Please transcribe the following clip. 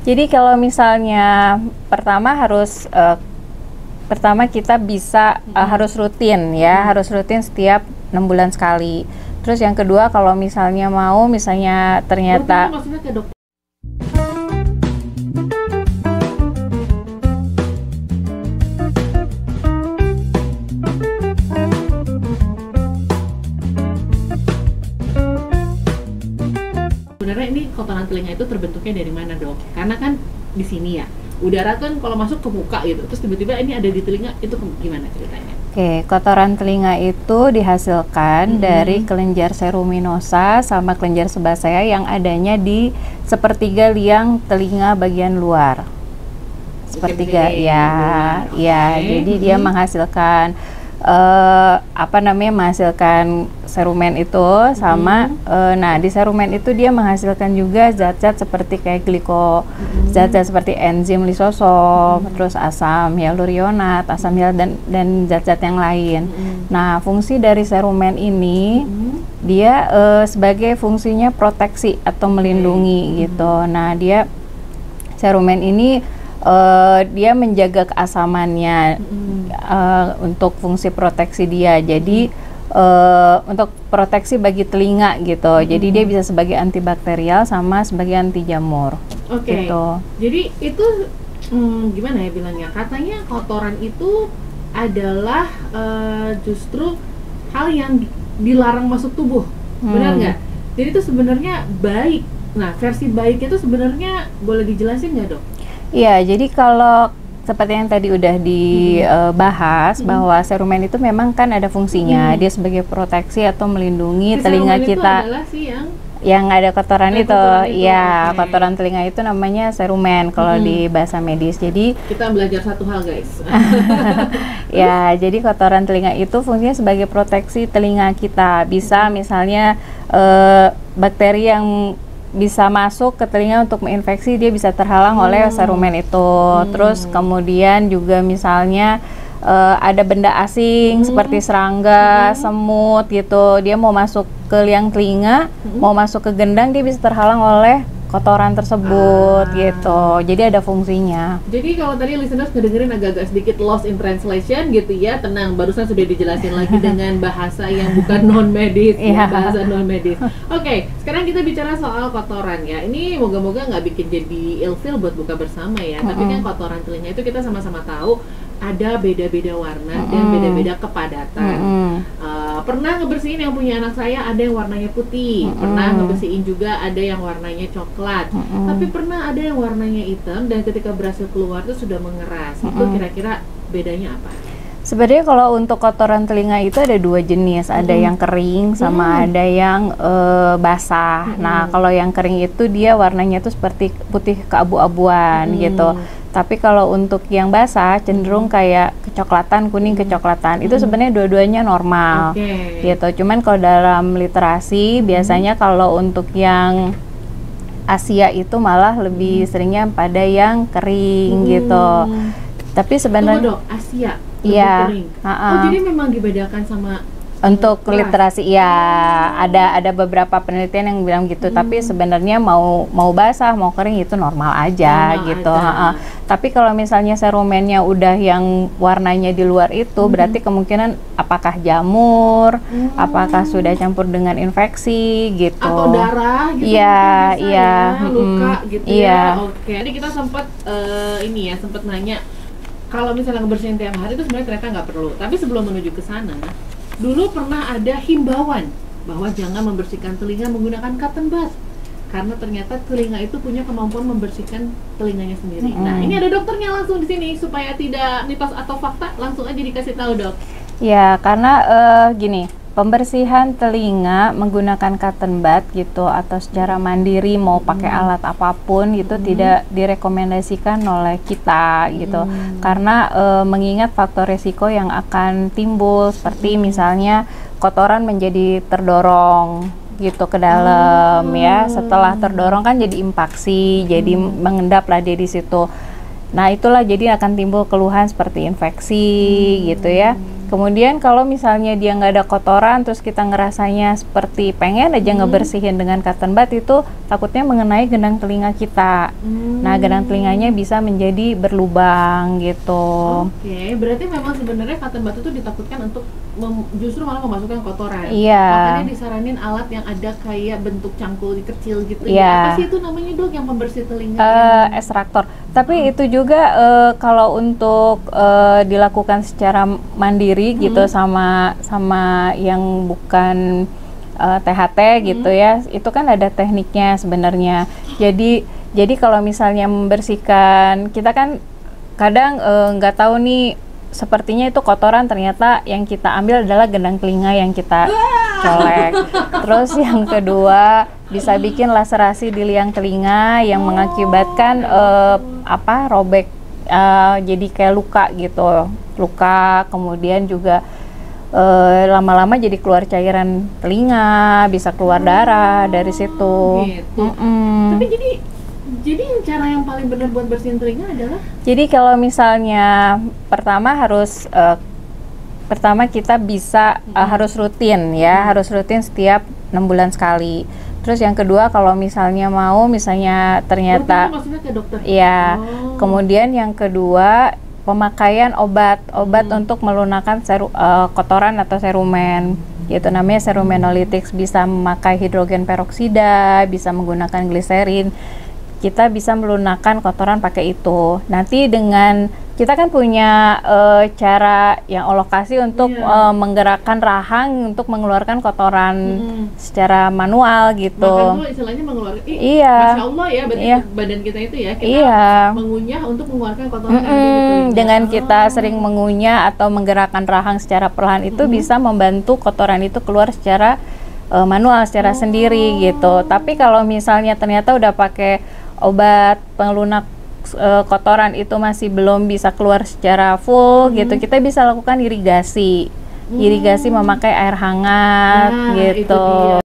Jadi kalau misalnya pertama kita bisa harus rutin ya, harus rutin setiap 6 bulan sekali. Terus yang kedua kalau misalnya ternyata rutin maksudnya ke dokter. Sebenarnya ini kotoran telinga itu terbentuknya dari mana, Dok? Karena kan di sini ya, udara kan kalau masuk ke muka gitu, terus tiba-tiba ini ada di telinga, itu gimana ceritanya? Oke, kotoran telinga itu dihasilkan dari kelenjar seruminosa sama kelenjar sebasea yang adanya di sepertiga liang telinga bagian luar. Sepertiga, jadi dia menghasilkan menghasilkan serumen itu sama nah di serumen itu dia menghasilkan juga zat-zat seperti kayak zat-zat seperti enzim lisosom, terus asam hyaluronat, asam dan zat-zat yang lain. Nah, fungsi dari serumen ini dia sebagai fungsinya proteksi atau melindungi gitu. Nah, serumen ini dia menjaga keasamannya untuk fungsi proteksi dia. Jadi untuk proteksi bagi telinga gitu. Jadi dia bisa sebagai antibakterial sama sebagai anti jamur. Oke. Gitu. Jadi itu gimana ya bilangnya? Katanya kotoran itu adalah justru hal yang dilarang masuk tubuh. Benar nggak? Jadi itu sebenarnya baik. Nah, versi baiknya itu sebenarnya boleh dijelasin nggak, Dok? Iya, jadi kalau seperti yang tadi udah dibahas bahwa serumen itu memang kan ada fungsinya, dia sebagai proteksi atau melindungi telinga kita. Itu adalah yang ada kotoran itu, okay. Kotoran telinga itu namanya serumen kalau di bahasa medis. Jadi kita belajar satu hal, guys. Ya, jadi kotoran telinga itu fungsinya sebagai proteksi telinga kita. Bisa misalnya bakteri yang bisa masuk ke telinga untuk menginfeksi, dia bisa terhalang oleh serumen itu. Terus kemudian juga misalnya ada benda asing seperti serangga, semut gitu, dia mau masuk ke liang telinga, mau masuk ke gendang, dia bisa terhalang oleh kotoran tersebut gitu. Jadi ada fungsinya. Jadi kalau tadi listeners ngedengerin agak-agak sedikit lost in translation gitu ya, tenang, barusan sudah dijelasin lagi dengan bahasa yang bukan non medis, bahasa non medis. Oke, sekarang kita bicara soal kotoran ya. Ini moga-moga nggak bikin jadi ilfil buat buka bersama ya. Tapi kan kotoran telinga itu kita sama-sama tahu ada beda-beda warna dan beda-beda kepadatan. Pernah ngebersihin yang punya anak saya, ada yang warnanya putih, pernah ngebersihin juga ada yang warnanya coklat, tapi pernah ada yang warnanya hitam dan ketika berhasil keluar itu sudah mengeras. Itu kira-kira bedanya apa? Sebenarnya kalau untuk kotoran telinga itu ada dua jenis, ada yang kering sama ada yang basah. Nah, kalau yang kering itu dia warnanya tuh seperti putih keabu-abuan gitu. Tapi kalau untuk yang basah cenderung kayak kecoklatan, kuning kecoklatan. Itu sebenarnya dua-duanya normal. Gitu. Cuman kalau dalam literasi biasanya kalau untuk yang Asia itu malah lebih seringnya pada yang kering gitu. Tapi sebenarnya Asia. Iya. Oh, jadi memang dibedakan sama untuk literasi ya, ada beberapa penelitian yang bilang gitu. Tapi sebenarnya mau basah mau kering itu normal aja gitu. Tapi kalau misalnya serumennya udah yang warnanya di luar itu, berarti kemungkinan apakah jamur, apakah sudah campur dengan infeksi gitu, atau darah gitu, luka gitu ya. Oke, tadi kita sempat sempat nanya kalau misalnya ngebersihin tiap hari itu sebenarnya ternyata nggak perlu. Tapi sebelum menuju ke sana, dulu pernah ada himbauan bahwa jangan membersihkan telinga menggunakan cotton bud karena ternyata telinga itu punya kemampuan membersihkan telinganya sendiri. Nah, ini ada dokternya langsung di sini supaya tidak mitos atau fakta, langsung aja dikasih tahu, Dok. Ya, karena gini, pembersihan telinga menggunakan cotton bud gitu atau secara mandiri mau pakai alat apapun itu tidak direkomendasikan oleh kita gitu. Karena mengingat faktor resiko yang akan timbul seperti misalnya kotoran menjadi terdorong gitu ke dalam ya. Setelah terdorong kan jadi impaksi, jadi mengendap lah dia di situ. Nah, itulah jadi akan timbul keluhan seperti infeksi gitu ya. Kemudian kalau misalnya dia nggak ada kotoran, terus kita ngerasanya seperti pengen aja ngebersihin dengan cotton bud, itu takutnya mengenai gendang telinga kita. Nah, gendang telinganya bisa menjadi berlubang gitu. Oke, berarti memang sebenarnya cotton bud itu ditakutkan untuk justru malah memasukkan kotoran. Iya. Makanya disaranin alat yang ada kayak bentuk cangkul kecil gitu. Ya. Apa sih itu namanya, Dok, yang pembersih telinga? Ekstraktor. Tapi itu juga kalau untuk dilakukan secara mandiri gitu sama yang bukan THT gitu ya, itu kan ada tekniknya sebenarnya. Jadi kalau misalnya membersihkan, kita kan kadang nggak tahu nih, sepertinya itu kotoran, ternyata yang kita ambil adalah gendang telinga yang kita colek. Terus yang kedua, bisa bikin laserasi di liang telinga yang mengakibatkan robek, jadi kayak luka gitu, luka. Kemudian juga lama-lama jadi keluar cairan telinga, bisa keluar darah dari situ. Gitu. Tapi jadi cara yang paling benar buat bersihin telinga adalah? Jadi kalau misalnya pertama kita bisa harus rutin ya, harus rutin setiap 6 bulan sekali. Terus yang kedua, kalau misalnya ternyata maksudnya ke dokter? Iya. Kemudian yang kedua, pemakaian obat untuk melunakkan kotoran atau serumen. Yaitu namanya serumenolytics, bisa memakai hidrogen peroksida, bisa menggunakan gliserin. Kita bisa melunakkan kotoran pakai itu. Nanti dengan kita kan punya cara yang alokasi untuk menggerakkan rahang untuk mengeluarkan kotoran secara manual gitu. Bahkan itu istilahnya mengeluarkan. Masya Allah ya, berarti badan kita itu ya, kita mengunyah untuk mengeluarkan kotoran. Dengan kita sering mengunyah atau menggerakkan rahang secara perlahan, itu bisa membantu kotoran itu keluar secara manual, secara sendiri gitu. Tapi kalau misalnya ternyata udah pakai obat pelunak kotoran itu masih belum bisa keluar secara full gitu, kita bisa lakukan irigasi memakai air hangat gitu.